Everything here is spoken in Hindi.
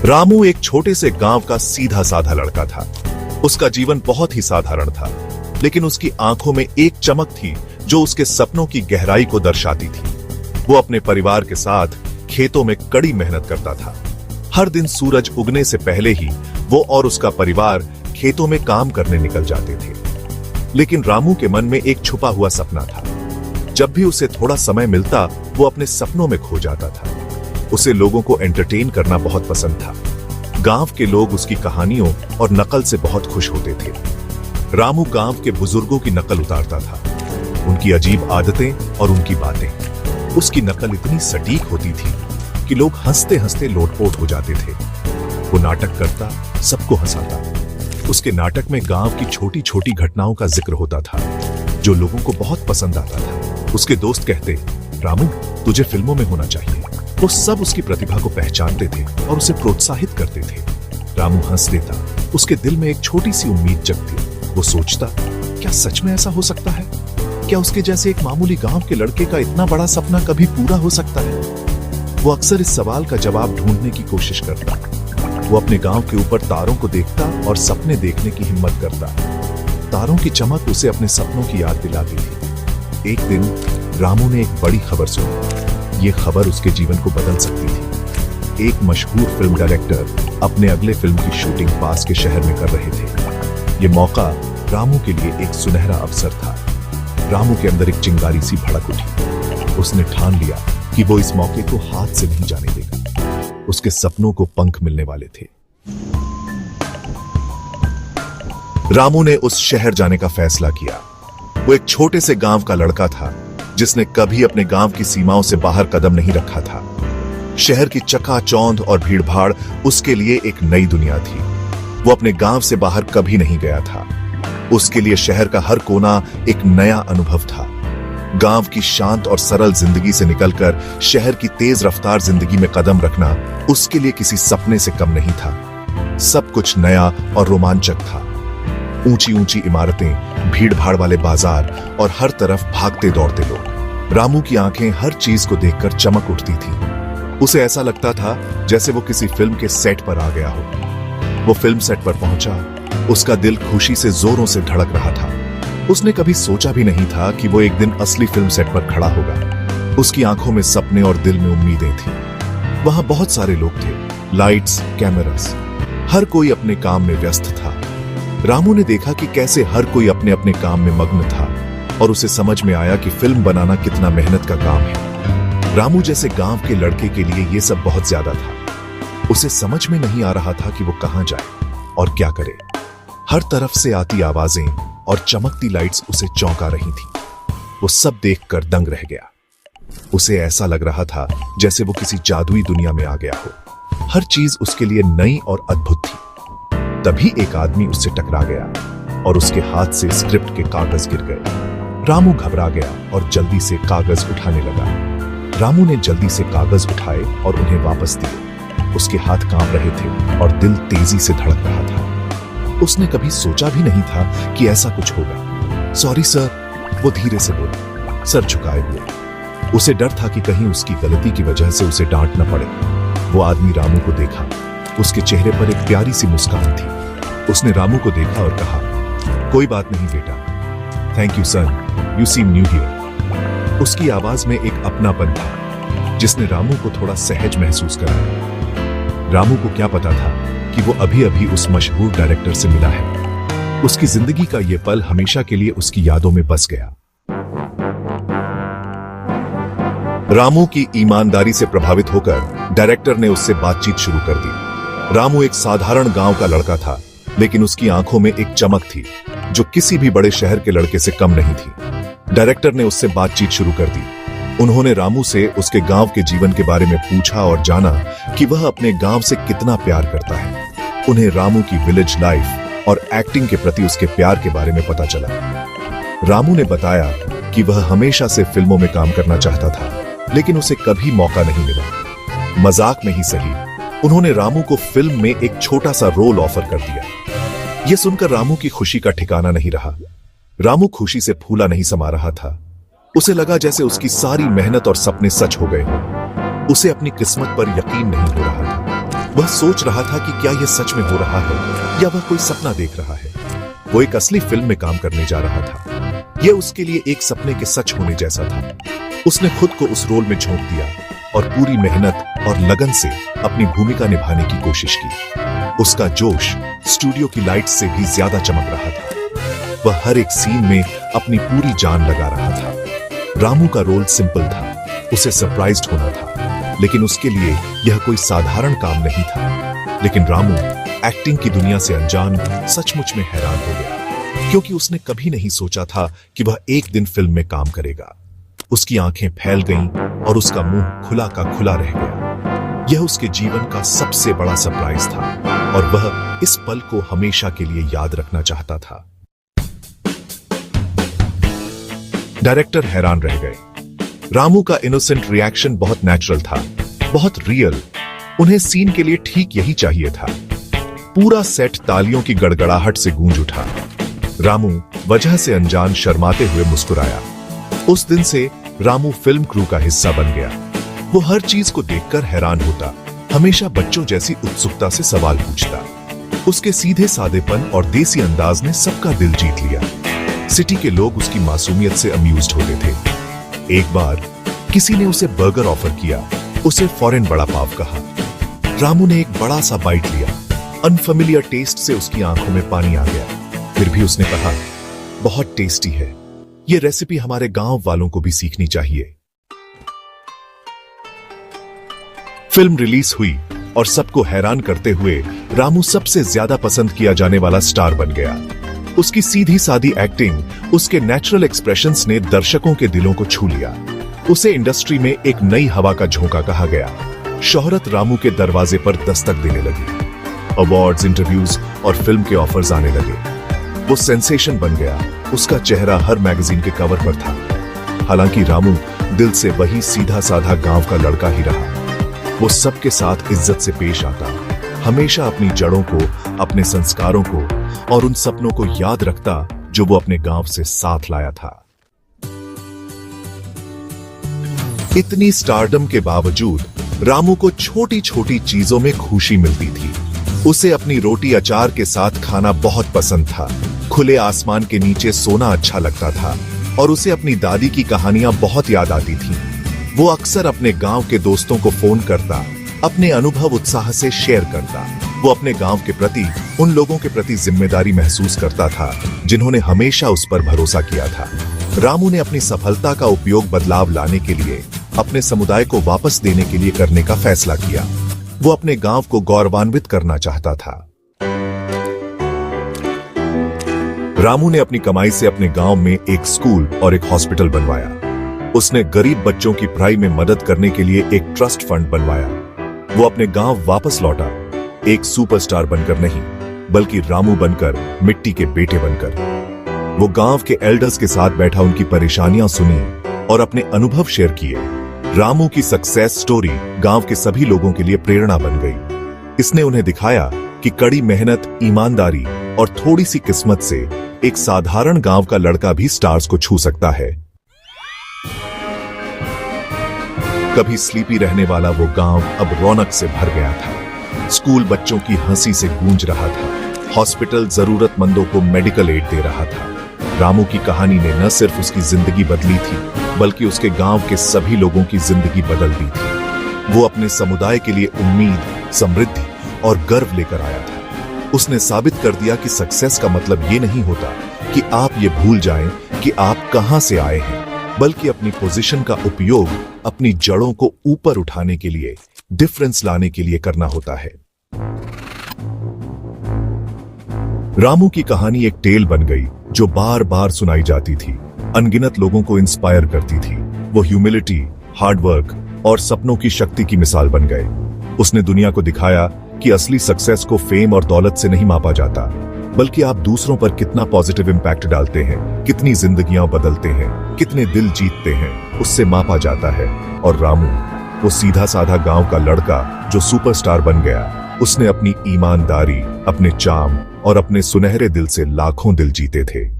रामू एक छोटे से गांव का सीधा साधा लड़का था। उसका जीवन बहुत ही साधारण था, लेकिन उसकी आंखों में एक चमक थी जो उसके सपनों की गहराई को दर्शाती थी। वो अपने परिवार के साथ खेतों में कड़ी मेहनत करता था। हर दिन सूरज उगने से पहले ही वो और उसका परिवार खेतों में काम करने निकल जाते थे। लेकिन रामू के मन में एक छुपा हुआ सपना था। जब भी उसे थोड़ा समय मिलता, वो अपने सपनों में खो जाता था। उसे लोगों को एंटरटेन करना बहुत पसंद था। गांव के लोग उसकी कहानियों और नकल से बहुत खुश होते थे। रामू गांव के बुजुर्गों की नकल उतारता था, उनकी अजीब आदतें और उनकी बातें। उसकी नकल इतनी सटीक होती थी कि लोग हंसते हंसते लोटपोट हो जाते थे। वो नाटक करता, सबको हंसाता। उसके नाटक में गांव की छोटी छोटी घटनाओं का जिक्र होता था, जो लोगों को बहुत पसंद आता था। उसके दोस्त कहते, रामू तुझे फिल्मों में होना चाहिए। वो सब उसकी प्रतिभा को पहचानते थे और उसे प्रोत्साहित करते थे। रामू हंस देता, उसके दिल में एक छोटी सी उम्मीद जगती। वो सोचता, क्या सच में ऐसा हो सकता है? क्या उसके जैसे एक मामूली गांव के लड़के का इतना बड़ा सपना कभी पूरा हो सकता है? वो अक्सर इस सवाल का जवाब ढूंढने की कोशिश करता। वो अपने गांव के ऊपर तारों को देखता और सपने देखने की हिम्मत करता। तारों की चमक उसे अपने सपनों की याद दिलाती थी। एक दिन रामू ने एक बड़ी खबर सुनी। ये खबर उसके जीवन को बदल सकती थी। एक मशहूर फिल्म डायरेक्टर अपने अगले फिल्म की शूटिंग पास के शहर में कर रहे थे। ये मौका रामू के लिए एक सुनहरा अवसर था। रामू के अंदर एक चिंगारी सी भड़क उठी। उसने ठान लिया कि वो इस मौके को हाथ से नहीं जाने देगा। उसके सपनों को पंख मिलने वाले थे। रामू ने उस शहर जाने का फैसला किया। वो एक छोटे से गांव का लड़का था, जिसने कभी अपने गांव की सीमाओं से बाहर कदम नहीं रखा था। शहर की चकाचौंध और भीड़भाड़ उसके लिए एक नई दुनिया थी। वो अपने गांव से बाहर कभी नहीं गया था। उसके लिए शहर का हर कोना एक नया अनुभव था। गांव की शांत और सरल जिंदगी से निकलकर शहर की तेज रफ्तार जिंदगी में कदम रखना उसके लिए किसी सपने से कम नहीं था। सब कुछ नया और रोमांचक था। ऊंची ऊंची इमारतें, भीड़ भाड़ वाले बाजार और हर तरफ भागते दौड़ते लोग। रामू की आंखें हर चीज को देखकर चमक उठती थी। उसे ऐसा लगता था जैसे वो किसी फिल्म के सेट पर आ गया हो। वो फिल्म सेट पर पहुंचा, उसका दिल खुशी से जोरों से धड़क रहा था। उसने कभी सोचा भी नहीं था कि वो एक दिन असली फिल्म सेट पर खड़ा होगा। उसकी आंखों में सपने और दिल में उम्मीदें थी। वहां बहुत सारे लोग थे, लाइट्स, कैमरास, हर कोई अपने काम में व्यस्त था। रामू ने देखा कि कैसे हर कोई अपने अपने काम में मग्न था और उसे समझ में आया कि फिल्म बनाना कितना मेहनत का काम है। रामू जैसे गांव के लड़के के लिए यह सब बहुत ज्यादा था। उसे समझ में नहीं आ रहा था कि वो कहां जाए और क्या करे। हर तरफ से आती आवाजें और चमकती लाइट्स उसे चौंका रही थी। वो सब देखकर दंग रह गया। उसे ऐसा लग रहा था जैसे वो किसी जादुई दुनिया में आ गया हो। हर चीज उसके लिए नई और अद्भुत थी। तभी एक आदमी उससे टकरा गया और उसके हाथ से स्क्रिप्ट के कागज गिर गए। रामू घबरा गया और जल्दी से कागज उठाने लगा। रामू ने जल्दी से कागज उठाए और उन्हें वापस दिए। उसके हाथ कांप रहे थे और दिल तेजी से धड़क रहा था। उसने कभी सोचा भी नहीं था कि ऐसा कुछ होगा। सॉरी सर, वो धीरे से बोला, सर झुकाए हुए। उसे डर था कि कहीं उसकी गलती की वजह से उसे डांट न पड़े। वो आदमी रामू को देखा। उसके चेहरे पर एक प्यारी सी मुस्कान थी। उसने रामू को देखा और कहा, कोई बात नहीं बेटा, thank you son, you seem new here. उसकी आवाज में एक अपनापन था जिसने रामू को थोड़ा सहज महसूस कराया। रामू को क्या पता था कि वो अभी अभी उस मशहूर डायरेक्टर से मिला है। उसकी जिंदगी का यह पल हमेशा के लिए उसकी यादों में बस गया। रामू की ईमानदारी से प्रभावित होकर डायरेक्टर ने उससे बातचीत शुरू कर दी। रामू एक साधारण गांव का लड़का था, लेकिन उसकी आंखों में एक चमक थी जो किसी भी बड़े शहर के लड़के से कम नहीं थी। डायरेक्टर ने उससे बातचीत शुरू कर दी। उन्होंने रामू से उसके गांव के जीवन के बारे में पूछा और जाना कि वह अपने गांव से कितना प्यार करता है। उन्हें रामू की विलेज लाइफ और एक्टिंग के प्रति उसके प्यार के बारे में पता चला। रामू ने बताया कि वह हमेशा से फिल्मों में काम करना चाहता था, लेकिन उसे कभी मौका नहीं मिला। मजाक में ही सही, उन्होंने रामू को फिल्म में एक छोटा सा रोल ऑफर कर दिया। यह सुनकर रामू की खुशी का ठिकाना नहीं रहा। रामू खुशी से फूला नहीं समा रहा था। उसे लगा जैसे उसकी सारी मेहनत और सपने सच हो गए हों। उसे अपनी किस्मत पर यकीन नहीं हो रहा था। वह सोच रहा था कि क्या यह सच में हो रहा है या वह कोई सपना देख रहा है। वो एक असली फिल्म में काम करने जा रहा था। यह उसके लिए एक सपने के सच होने जैसा था। उसने खुद को उस रोल में झोंक दिया और पूरी मेहनत और लगन से अपनी भूमिका निभाने की कोशिश की। उसका जोश स्टूडियो की लाइट से भी ज्यादा चमक रहा था। वह हर एक सीन में अपनी पूरी जान लगा रहा था। रामू का रोल सिंपल था, उसे सरप्राइज्ड होना था, लेकिन उसके लिए यह कोई साधारण काम नहीं था। लेकिन रामू एक्टिंग की दुनिया से अनजान सचमुच में हैरान हो गया, क्योंकि उसने कभी नहीं सोचा था कि वह एक दिन फिल्म में काम करेगा। उसकी आंखें फैल गईं और उसका मुंह खुला का खुला रह गया। यह उसके जीवन का सबसे बड़ा सरप्राइज था और वह इस पल को हमेशा के लिए याद रखना चाहता था। डायरेक्टर हैरान रह गए। रामू का इनोसेंट रिएक्शन बहुत नेचुरल था, बहुत रियल। उन्हें सीन के लिए ठीक यही चाहिए था। पूरा सेट तालियों की गड़गड़ाहट से गूंज उठा। रामू वजह से अनजान शर्माते हुए मुस्कुराया। उस दिन से रामू फिल्म क्रू का हिस्सा बन गया। वो हर चीज को देखकर हैरान होता, हमेशा बच्चों जैसी उत्सुकता से सवाल पूछता। उसके सीधे सादेपन और देसी अंदाज ने सबका दिल जीत लिया। सिटी के लोग उसकी मासूमियत से अम्यूज्ड होते थे। एक बार किसी ने उसे बर्गर ऑफर किया, उसे फॉरेन बड़ा पाव कहा। रामू ने एक बड़ा सा बाइट लिया। अनफेमिलियर टेस्ट से उसकी आंखों में पानी आ गया। फिर भी उसने कहा, बहुत टेस्टी है, ये रेसिपी हमारे गांव वालों को भी सीखनी चाहिए। फिल्म रिलीज हुई और सबको हैरान करते हुए रामू सबसे ज्यादा पसंद किया जाने वाला स्टार बन गया। उसकी सीधी सादी एक्टिंग, उसके नेचुरल एक्सप्रेशंस ने दर्शकों के दिलों को छू लिया। उसे इंडस्ट्री में एक नई हवा का झोंका कहा गया। शोहरत रामू के दरवाजे पर दस्तक देने लगी। अवार्ड्स, इंटरव्यूज और फिल्म के ऑफर्स आने लगे। वो सेंसेशन बन गया। उसका चेहरा हर मैगजीन के कवर पर था। हालांकि रामू दिल से वही सीधा साधा गांव का लड़का ही रहा। वो सबके साथ इज्जत से पेश आता, हमेशा अपनी जड़ों को, अपने संस्कारों को और उन सपनों को याद रखता जो वो अपने गांव से साथ लाया था। इतनी स्टारडम के बावजूद रामू को छोटी छोटी चीजों में खुशी मिलती थी। उसे अपनी रोटी अचार के साथ खाना बहुत पसंद था। खुले आसमान के नीचे सोना अच्छा लगता था और उसे अपनी दादी की कहानियां बहुत याद आती थीं। वो अक्सर अपने गांव के दोस्तों को फोन करता, अपने अनुभव उत्साह से शेयर करता। वो अपने गांव के प्रति, उन लोगों के प्रति जिम्मेदारी महसूस करता था जिन्होंने हमेशा उस पर भरोसा किया था। रामू ने अपनी सफलता का उपयोग बदलाव लाने के लिए, अपने समुदाय को वापस देने के लिए करने का फैसला किया। वो अपने गांव को गौरवान्वित करना चाहता था। रामू ने अपनी कमाई से अपने गांव में एक स्कूल और एक हॉस्पिटल बनवाया। उसने गरीब बच्चों की पढ़ाई में मदद करने के लिए एक ट्रस्ट फंड बनवाया। वो अपने गांव वापस लौटा, एक सुपरस्टार बनकर नहीं, बल्कि रामू बनकर, मिट्टी के बेटे बनकर। वो गांव के एल्डर्स के साथ बैठा उनकी परेशानियां सुनी और अपने अनुभव शेयर किए। रामू की सक्सेस स्टोरी गांव के सभी लोगों के लिए प्रेरणा बन गई। इसने उन्हें दिखाया कि कड़ी मेहनत, ईमानदारी और थोड़ी सी किस्मत से एक साधारण गांव का लड़का भी स्टार्स को छू सकता है। कभी स्लीपी रहने वाला वो गांव अब रौनक से भर गया था। स्कूल बच्चों की हंसी से गूंज रहा था। हॉस्पिटल जरूरतमंदों को मेडिकल एड दे रहा था। रामू की कहानी ने न सिर्फ उसकी जिंदगी बदली थी, बल्कि उसके गांव के सभी लोगों की जिंदगी बदल दी थी। वो अपने समुदाय के लिए उम्मीद, समृद्धि और गर्व लेकर आया था। उसने साबित कर दिया कि सक्सेस का मतलब ये नहीं होता कि आप ये भूल जाएं कि आप कहां से आए हैं, बल्कि अपनी पोजीशन का उपयोग अपनी जड़ों को ऊपर उठाने के लिए, डिफरेंस लाने के लिए करना होता है। रामू की कहानी एक टेल बन गई जो बार बार सुनाई जाती थी, अनगिनत लोगों को इंस्पायर करती थी। वो ह्यूमिलिटी, हार्डवर्क और सपनों की शक्ति की मिसाल बन गए। उसने दुनिया को दिखाया कि असली सक्सेस को फेम और दौलत से नहीं मापा जाता, बल्कि आप दूसरों पर कितना पॉजिटिव इंपैक्ट डालते हैं, कितनी जिंदगियां बदलते हैं, कितने दिल जीतते हैं, उससे मापा जाता है। और रामू, वो सीधा साधा गांव का लड़का जो सुपरस्टार बन गया, उसने अपनी ईमानदारी, अपने चार्म और अपने सुनहरे दिल से लाखों दिल जीते थे।